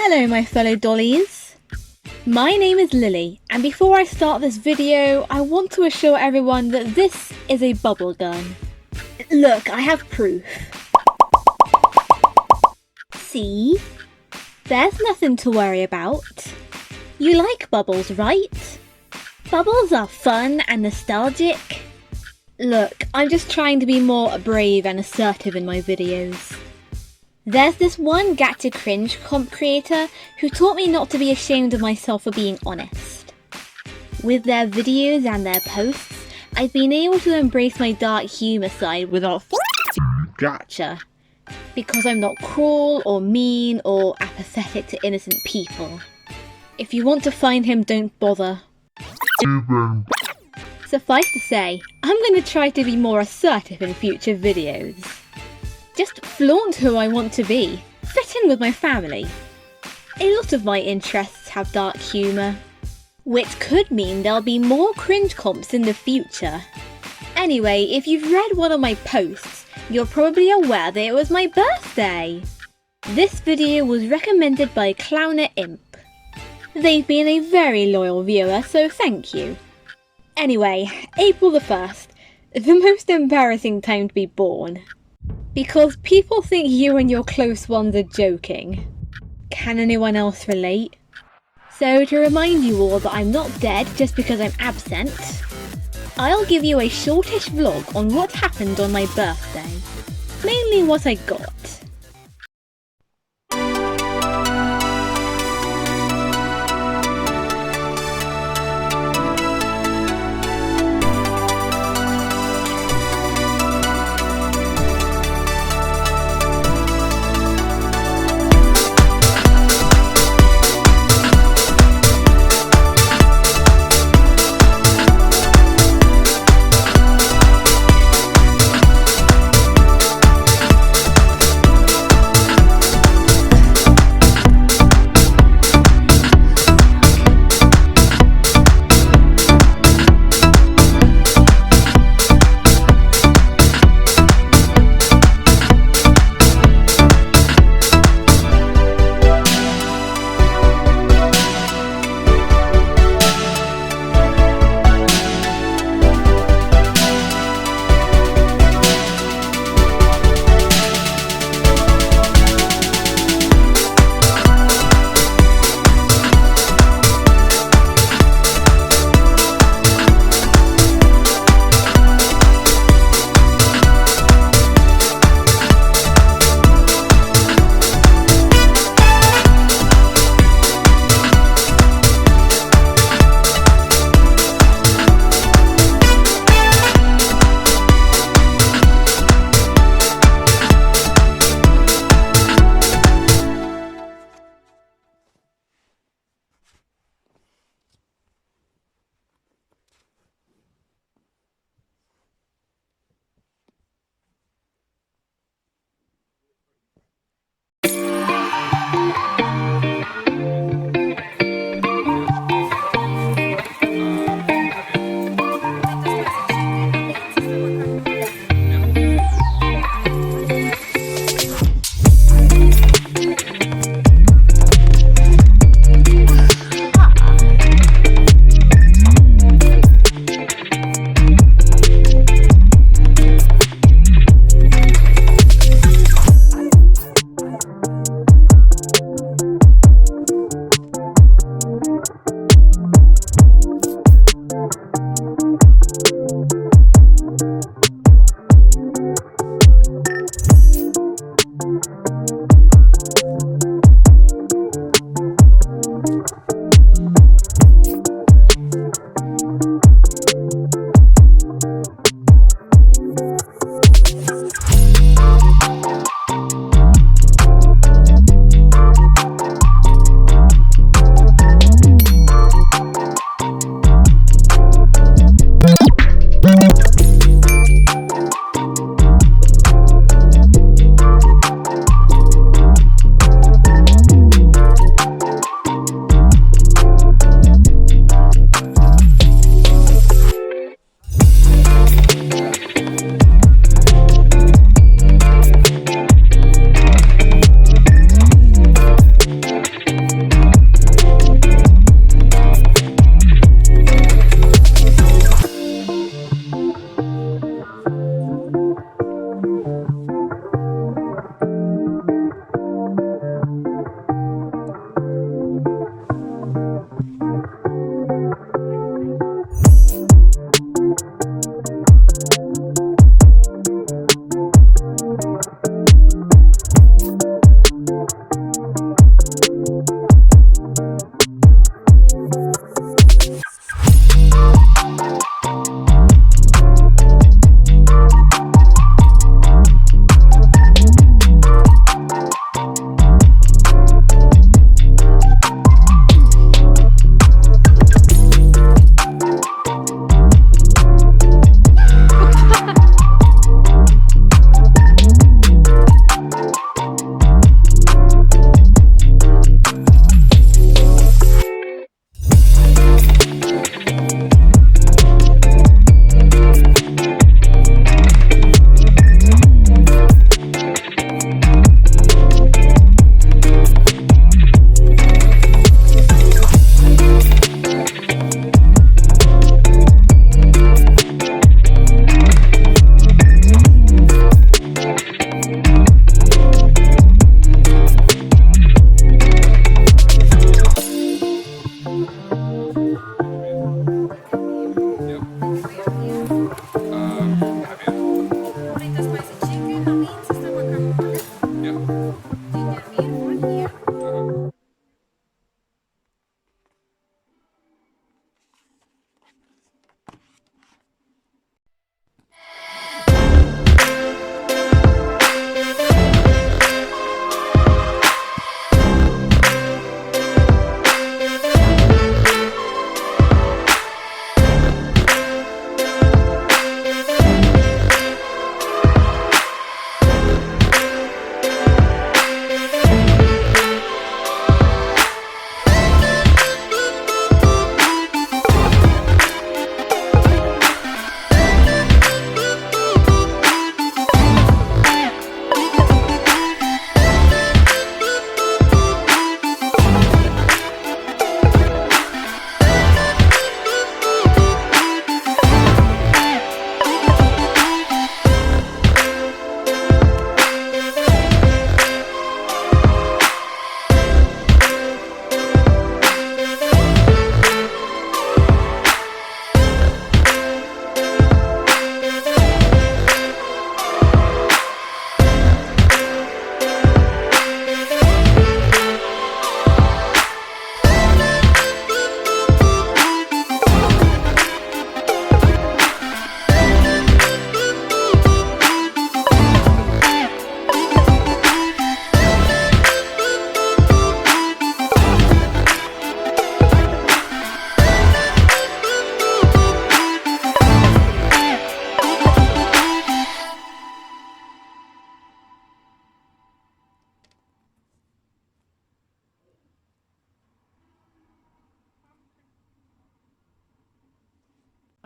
Hello my fellow dollies. My name is Lily, and before I start this video, I want to assure everyone that this is a bubble gun. Look, I have proof. See? There's nothing to worry about. You like bubbles, right? Bubbles are fun and nostalgic. Look, I'm just trying to be more brave and assertive in my videos. There's this one Gacha Cringe comp creator who taught me not to be ashamed of myself for being honest. With their videos and their posts, I've been able to embrace my dark humour side without gacha. Because I'm not cruel or mean or apathetic to innocent people. If you want to find him, don't bother. Suffice to say, I'm going to try to be more assertive in future videos. Just flaunt who I want to be, fit in with my family. A lot of my interests have dark humour, which could mean there'll be more cringe comps in the future. Anyway, if you've read one of my posts, you're probably aware that it was my birthday. This video was recommended by Clowner Imp. They've been a very loyal viewer, so thank you. Anyway, April the 1st, the most embarrassing time to be born. Because people think you and your close ones are joking. Can anyone else relate? So to remind you all that I'm not dead just because I'm absent, I'll give you a shortish vlog on what happened on my birthday. Mainly what I got.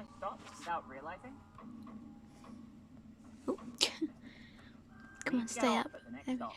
I stopped without realizing? Oh. Come on, stay up. There we go.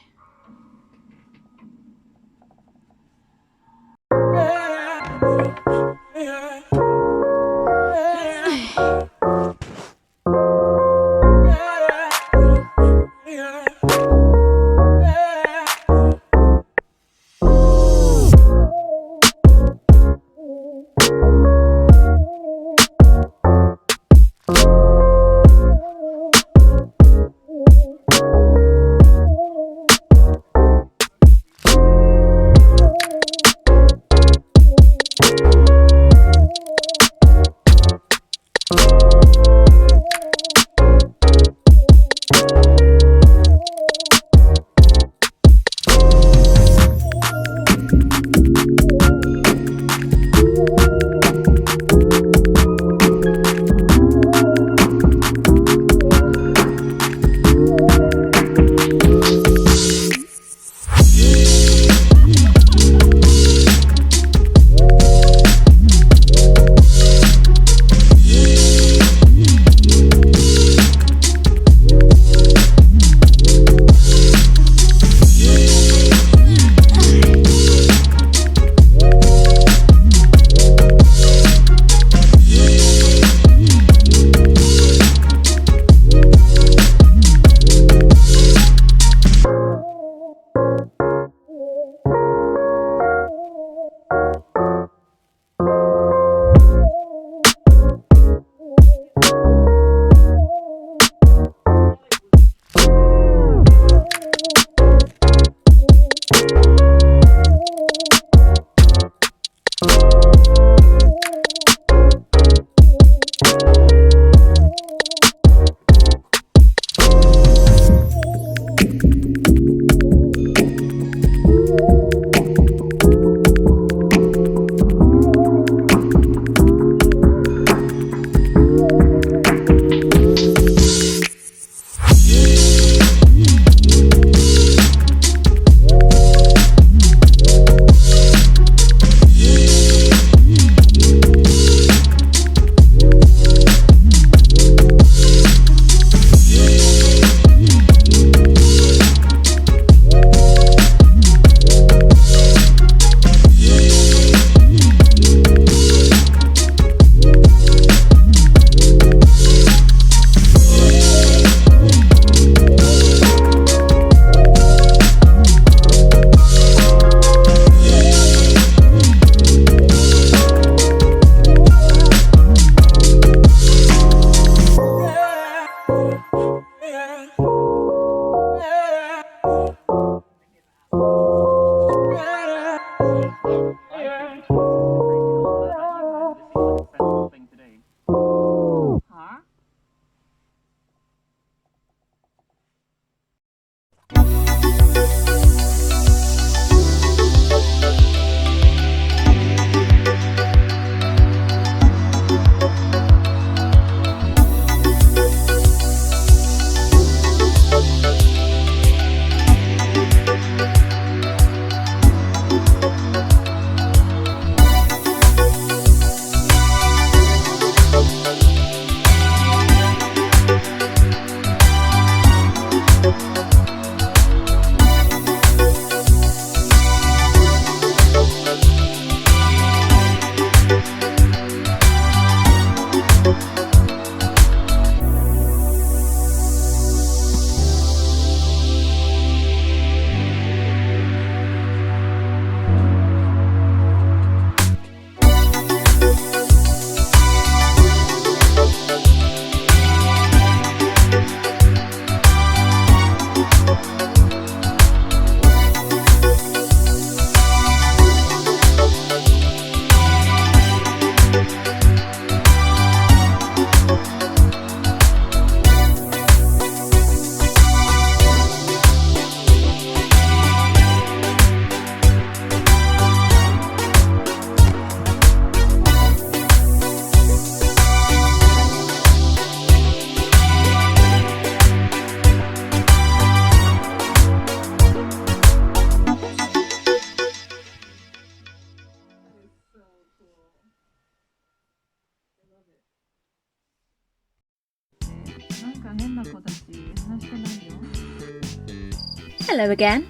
Hello again.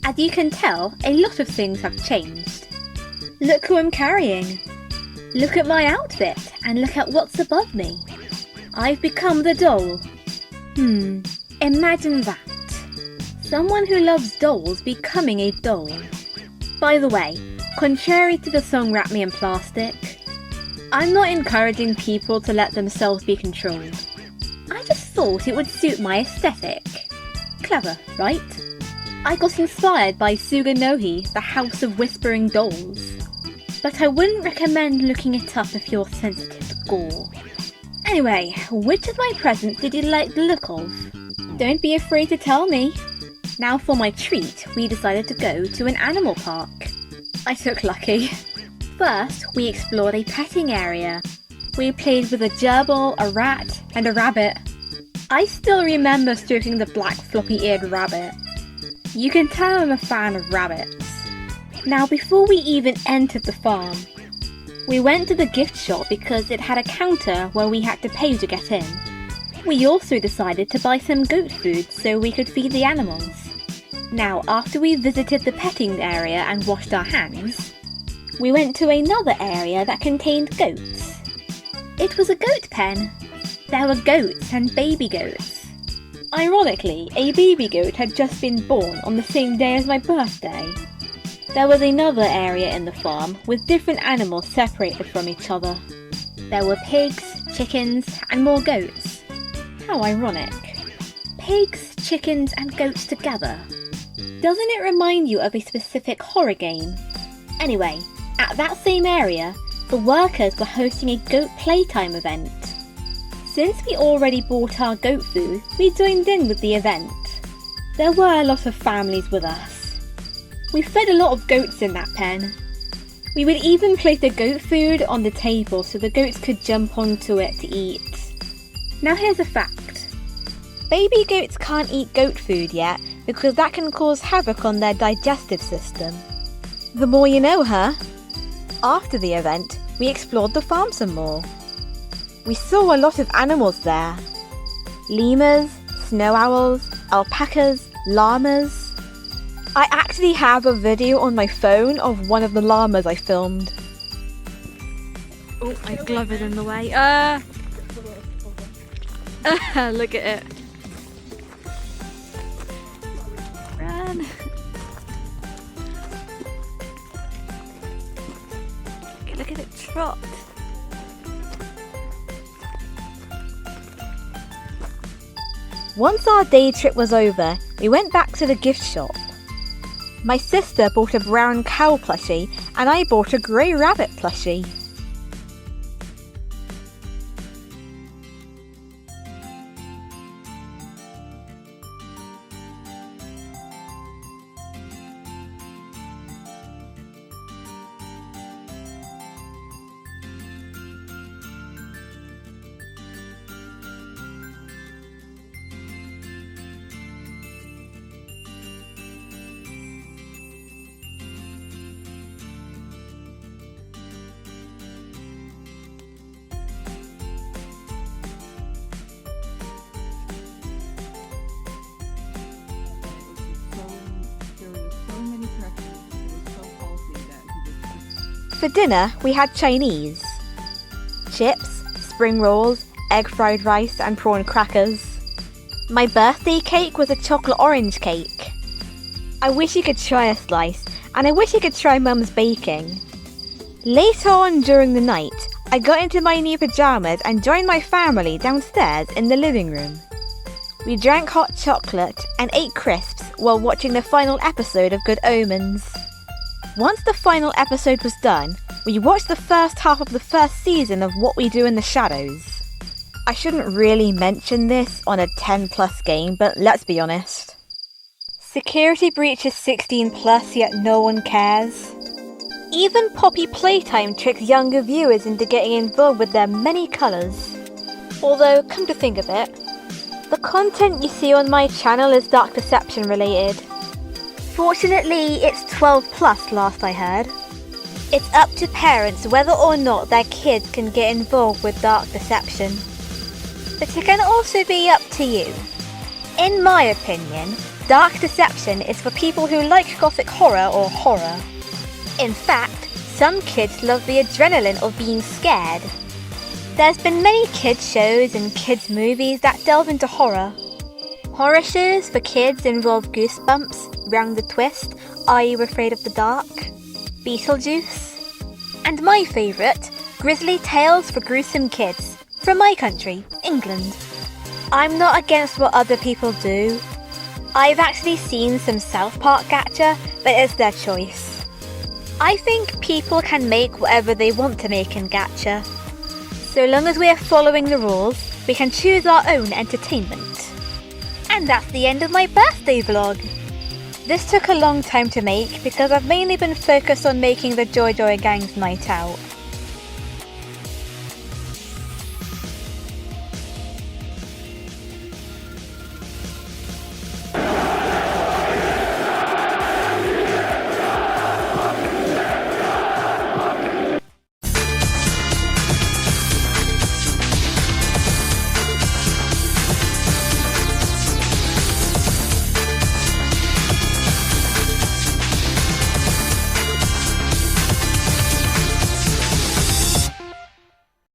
As you can tell, a lot of things have changed. Look who I'm carrying. Look at my outfit and look at what's above me. I've become the doll. Imagine that. Someone who loves dolls becoming a doll. By the way, contrary to the song Wrap Me in Plastic, I'm not encouraging people to let themselves be controlled. I just thought it would suit my aesthetic. Clever, right? I got inspired by Suganohi, the House of Whispering Dolls. But I wouldn't recommend looking it up if you're sensitive to gore. Anyway, which of my presents did you like the look of? Don't be afraid to tell me. Now for my treat, we decided to go to an animal park. I took lucky. First, we explored a petting area. We played with a gerbil, a rat, and a rabbit. I still remember stroking the black floppy-eared rabbit. You can tell I'm a fan of rabbits. Now, before we even entered the farm, we went to the gift shop because it had a counter where we had to pay to get in. We also decided to buy some goat food so we could feed the animals. Now, after we visited the petting area and washed our hands, we went to another area that contained goats. It was a goat pen. There were goats and baby goats. Ironically, a baby goat had just been born on the same day as my birthday. There was another area in the farm with different animals separated from each other. There were pigs, chickens, and more goats. How ironic. Pigs, chickens, and goats together. Doesn't it remind you of a specific horror game? Anyway, at that same area, the workers were hosting a goat playtime event. Since we already bought our goat food, we joined in with the event. There were a lot of families with us. We fed a lot of goats in that pen. We would even place the goat food on the table so the goats could jump onto it to eat. Now here's a fact. Baby goats can't eat goat food yet because that can cause havoc on their digestive system. The more you know, huh? After the event, we explored the farm some more. We saw a lot of animals there. Lemurs, snow owls, alpacas, llamas. I actually have a video on my phone of one of the llamas I filmed. Oh, I glove it in the way. Look at it. Run. Look at it trot. Once our day trip was over, we went back to the gift shop. My sister bought a brown cow plushie and I bought a grey rabbit plushie. For dinner, we had Chinese. Chips, spring rolls, egg fried rice and prawn crackers. My birthday cake was a chocolate orange cake. I wish you could try a slice, and I wish you could try Mum's baking. Later on during the night, I got into my new pyjamas and joined my family downstairs in the living room. We drank hot chocolate and ate crisps while watching the final episode of Good Omens. Once the final episode was done, we watched the first half of the first season of What We Do in the Shadows. I shouldn't really mention this on a 10+ game, but let's be honest. Security breach is 16+, yet no one cares. Even Poppy Playtime tricks younger viewers into getting involved with their many colours. Although, come to think of it, the content you see on my channel is Dark Deception related. Fortunately, it's 12+ last I heard. It's up to parents whether or not their kids can get involved with Dark Deception. But it can also be up to you. In my opinion, Dark Deception is for people who like gothic horror or horror. In fact, some kids love the adrenaline of being scared. There's been many kids shows and kids movies that delve into horror. Horror shows for kids involve Goosebumps, Round the Twist, Are You Afraid of the Dark?, Beetlejuice, and my favourite, Grisly Tales for Gruesome Kids, from my country, England. I'm not against what other people do. I've actually seen some South Park gacha, but it's their choice. I think people can make whatever they want to make in gacha. So long as we're following the rules, we can choose our own entertainment. And that's the end of my birthday vlog. This took a long time to make because I've mainly been focused on making the Joy Joy Gang's night out.